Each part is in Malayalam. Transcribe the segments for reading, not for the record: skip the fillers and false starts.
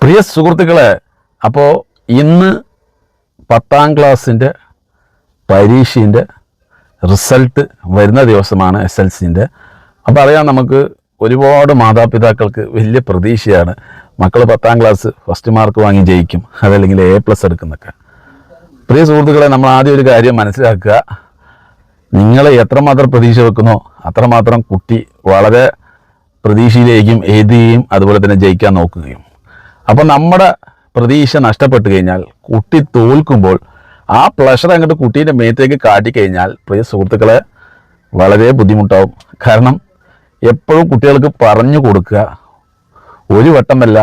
പ്രിയ സുഹൃത്തുക്കളെ, അപ്പോൾ ഇന്ന് 10ാം ക്ലാസ്സിൻ്റെ പരീക്ഷൻ്റെ റിസൾട്ട് വരുന്ന ദിവസമാണ്, SLCൻ്റെ. അപ്പോൾ അറിയാം, നമുക്ക് ഒരുപാട് മാതാപിതാക്കൾക്ക് വലിയ പ്രതീക്ഷയാണ് മക്കൾ 10ാം ക്ലാസ് ഫസ്റ്റ് മാർക്ക് വാങ്ങി ജയിക്കും, അതല്ലെങ്കിൽ A+ എടുക്കുന്നൊക്കെ. പ്രിയ സുഹൃത്തുക്കളെ, നമ്മൾ ആദ്യം ഒരു കാര്യം മനസ്സിലാക്കുക, നിങ്ങൾ എത്രമാത്രം പ്രതീക്ഷ വെക്കുന്നോ അത്രമാത്രം കുട്ടി വളരെ പ്രതീക്ഷയിലേക്കും എഴുതുകയും അതുപോലെ തന്നെ ജയിക്കാൻ നോക്കുകയും. അപ്പോൾ നമ്മുടെ പ്രതീക്ഷ നഷ്ടപ്പെട്ട് കഴിഞ്ഞാൽ, കുട്ടി തോൽക്കുമ്പോൾ ആ പ്ലഷർ അങ്ങോട്ട് കുട്ടീൻ്റെ മേത്തേക്ക് കാട്ടിക്കഴിഞ്ഞാൽ, പ്രിയ സുഹൃത്തുക്കളെ, വളരെ ബുദ്ധിമുട്ടാവും. കാരണം എപ്പോഴും കുട്ടികൾക്ക് പറഞ്ഞു കൊടുക്കുക, ഒരു വട്ടമല്ല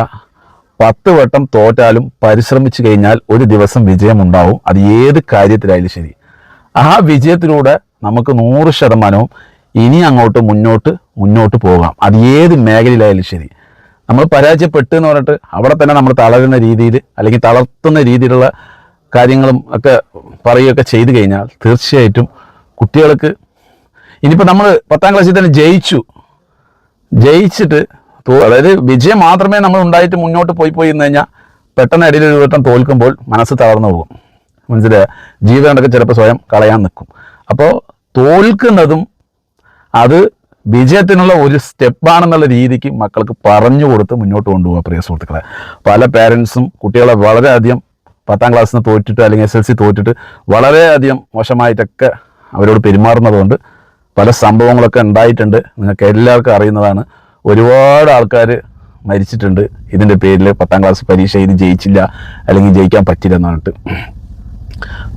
10 വട്ടം തോറ്റാലും പരിശ്രമിച്ചു കഴിഞ്ഞാൽ ഒരു ദിവസം വിജയമുണ്ടാവും. അത് ഏത് കാര്യത്തിലായാലും ശരി. ആ വിജയത്തിലൂടെ നമുക്ക് 100% ഇനി അങ്ങോട്ട് മുന്നോട്ട് പോകാം. അത് ഏത് മേഖലയിലായാലും ശരി. നമ്മൾ പരാജയപ്പെട്ടു എന്ന് പറഞ്ഞിട്ട് അവിടെ തന്നെ നമ്മൾ തളരുന്ന രീതിയിൽ അല്ലെങ്കിൽ തളർത്തുന്ന രീതിയിലുള്ള കാര്യങ്ങളും ഒക്കെ പറയുകയൊക്കെ ചെയ്തു കഴിഞ്ഞാൽ തീർച്ചയായിട്ടും കുട്ടികൾക്ക് ഇനിയിപ്പോൾ നമ്മൾ 10ാം ക്ലാസ്സിൽ തന്നെ ജയിച്ചിട്ട് അതായത് വിജയം മാത്രമേ നമ്മൾ ഉണ്ടായിട്ട് മുന്നോട്ട് പോയി എന്ന് കഴിഞ്ഞാൽ പെട്ടെന്ന് ഇടയിൽ ഒരു വട്ടം തോൽക്കുമ്പോൾ മനസ്സ് തളർന്നു പോകും. മനസ്സിലായ ജീവിതമൊക്കെ ചിലപ്പോൾ സ്വയം കളയാൻ നിൽക്കും. അപ്പോൾ തോൽക്കുന്നതും അത് വിജയത്തിനുള്ള ഒരു സ്റ്റെപ്പാണെന്നുള്ള രീതിക്ക് മക്കൾക്ക് പറഞ്ഞു കൊടുത്ത് മുന്നോട്ട് കൊണ്ടുപോകുക. പ്രിയ സുഹൃത്തുക്കളെ, പല പേരൻസും കുട്ടികളെ വളരെയധികം 10ാം ക്ലാസ്സിന് തോറ്റിട്ട് അല്ലെങ്കിൽ SLC തോറ്റിട്ട് വളരെയധികം മോശമായിട്ടൊക്കെ അവരോട് പെരുമാറുന്നതുകൊണ്ട് പല സംഭവങ്ങളൊക്കെ ഉണ്ടായിട്ടുണ്ട്. നിങ്ങൾക്ക് എല്ലാവർക്കും അറിയുന്നതാണ്. ഒരുപാട് ആൾക്കാർ മരിച്ചിട്ടുണ്ട് ഇതിൻ്റെ പേരിൽ. 10ാം ക്ലാസ് പരീക്ഷ ഇത് ജയിച്ചില്ല അല്ലെങ്കിൽ ജയിക്കാൻ പറ്റില്ല എന്ന് പറഞ്ഞിട്ട്.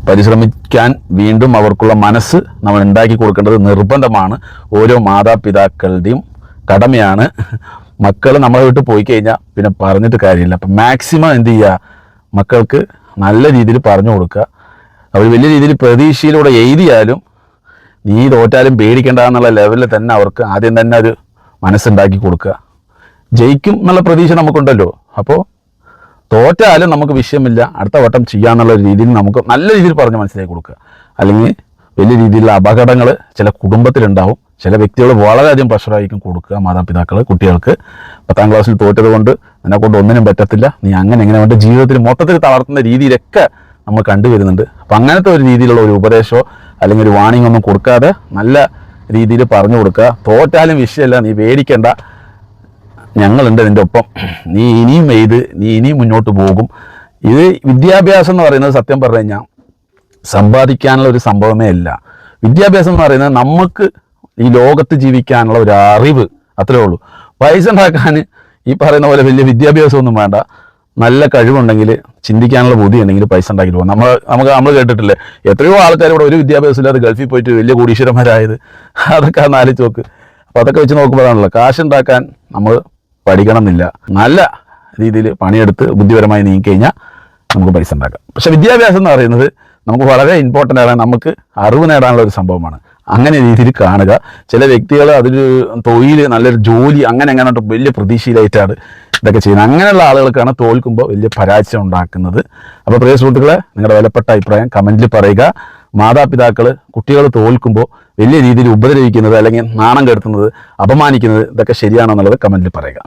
പരിശ്രമിക്കാൻ വീണ്ടും അവർക്കുള്ള മനസ്സ് നമ്മൾ ഉണ്ടാക്കി കൊടുക്കേണ്ടത് നിർബന്ധമാണ്. ഓരോ മാതാപിതാക്കളുടെയും കടമയാണ്. മക്കൾ നമ്മളെ വിട്ട് പോയി കഴിഞ്ഞാൽ പിന്നെ പറഞ്ഞിട്ട് കാര്യമില്ല. അപ്പം മാക്സിമം എന്ത് ചെയ്യുക, മക്കൾക്ക് നല്ല രീതിയിൽ പറഞ്ഞു കൊടുക്കുക. അവർ വലിയ രീതിയിൽ പ്രതീക്ഷയിലൂടെ എഴുതിയാലും നീ തോറ്റാലും പേടിക്കേണ്ട എന്നുള്ള ലെവലിൽ തന്നെ അവർക്ക് ആദ്യം തന്നെ ഒരു മനസ്സുണ്ടാക്കി കൊടുക്കുക. ജയിക്കും എന്നുള്ള പ്രതീക്ഷ നമുക്കുണ്ടല്ലോ. അപ്പോൾ തോറ്റാലും നമുക്ക് വിഷയമില്ല, അടുത്ത വട്ടം ചെയ്യാന്നുള്ള രീതിയിൽ നമുക്ക് നല്ല രീതിയിൽ പറഞ്ഞ് മനസ്സിലാക്കി കൊടുക്കുക. അല്ലെങ്കിൽ വലിയ രീതിയിലുള്ള അപകടങ്ങൾ ചില കുടുംബത്തിലുണ്ടാവും. ചില വ്യക്തികൾ വളരെയധികം പ്രഷറായിരിക്കും കൊടുക്കുക. മാതാപിതാക്കൾ കുട്ടികൾക്ക് 10ാം ക്ലാസ്സിൽ തോറ്റത് കൊണ്ട് നിന്നെക്കൊണ്ട് ഒന്നിനും പറ്റത്തില്ല, നീ എങ്ങനെ വേണ്ട ജീവിതത്തിൽ മൊത്തത്തിൽ തളർത്തുന്ന രീതിയിലൊക്കെ നമ്മൾ കണ്ടുവരുന്നുണ്ട്. അപ്പം അങ്ങനത്തെ ഒരു രീതിയിലുള്ള ഒരു ഉപദേശമോ അല്ലെങ്കിൽ ഒരു വാണിംഗ് ഒന്നും കൊടുക്കാതെ നല്ല രീതിയിൽ പറഞ്ഞു കൊടുക്കുക. തോറ്റാലും വിഷയമല്ല, നീ പേടിക്കേണ്ട, ഞങ്ങളുണ്ട് നിൻ്റെ ഒപ്പം, നീ ഇനിയും നീ ഇനിയും മുന്നോട്ട് പോകും. ഇത് വിദ്യാഭ്യാസം എന്ന് പറയുന്നത് സത്യം പറഞ്ഞു കഴിഞ്ഞാൽ സമ്പാദിക്കാനുള്ള ഒരു സംഭവമേ അല്ല. വിദ്യാഭ്യാസം എന്ന് പറയുന്നത് നമുക്ക് ഈ ലോകത്ത് ജീവിക്കാനുള്ള ഒരു അറിവ്, അത്രേ ഉള്ളൂ. പൈസ ഉണ്ടാക്കാൻ ഈ പറയുന്ന പോലെ വലിയ വിദ്യാഭ്യാസമൊന്നും വേണ്ട. നല്ല കഴിവുണ്ടെങ്കിൽ, ചിന്തിക്കാനുള്ള ബുദ്ധി ഉണ്ടെങ്കിൽ പൈസ ഉണ്ടാക്കിയിട്ട് പോകും. നമ്മൾ കേട്ടിട്ടില്ലേ, എത്രയോ ആൾക്കാർ ഇവിടെ ഒരു വിദ്യാഭ്യാസം ഇല്ലാതെ ഗൾഫിൽ പോയിട്ട് വലിയ കോടീശ്വരന്മാരായത്. അതൊക്കെ ആലോചിച്ച് നോക്ക്. അപ്പോൾ അതൊക്കെ വെച്ച് നോക്കുമ്പോഴാണല്ലോ കാശുണ്ടാക്കാൻ നമ്മൾ പഠിക്കണം എന്നില്ല. നല്ല രീതിയിൽ പണിയെടുത്ത് ബുദ്ധിപരമായി നീങ്ങിക്കഴിഞ്ഞാൽ നമുക്ക് പൈസ ഉണ്ടാക്കാം. പക്ഷെ വിദ്യാഭ്യാസം എന്ന് പറയുന്നത് നമുക്ക് വളരെ ഇമ്പോർട്ടൻ്റ് ആണ്, നമുക്ക് അറിവ് നേടാനുള്ള ഒരു സംഭവമാണ്. അങ്ങനെ രീതിയിൽ കാണുക. ചില വ്യക്തികൾ അതൊരു തൊഴിൽ, നല്ലൊരു ജോലി, അങ്ങനെ വലിയ പ്രതീക്ഷയിലായിട്ടാണ് ഇതൊക്കെ ചെയ്യുന്നത്. അങ്ങനെയുള്ള ആളുകൾക്കാണ് തോൽക്കുമ്പോൾ വലിയ പരാജയം ഉണ്ടാക്കുന്നത്. അപ്പോൾ പ്രിയ സുഹൃത്തുക്കളെ, നിങ്ങളുടെ വിലപ്പെട്ട അഭിപ്രായം കമൻറ്റിൽ പറയുക. മാതാപിതാക്കൾ കുട്ടികൾ തോൽക്കുമ്പോൾ വലിയ രീതിയിൽ ഉപദ്രവിക്കുന്നത് അല്ലെങ്കിൽ നാണം കെടുത്തുന്നത്, അപമാനിക്കുന്നത്, ഇതൊക്കെ ശരിയാണോ എന്നുള്ളത് കമൻറ്റിൽ പറയുക.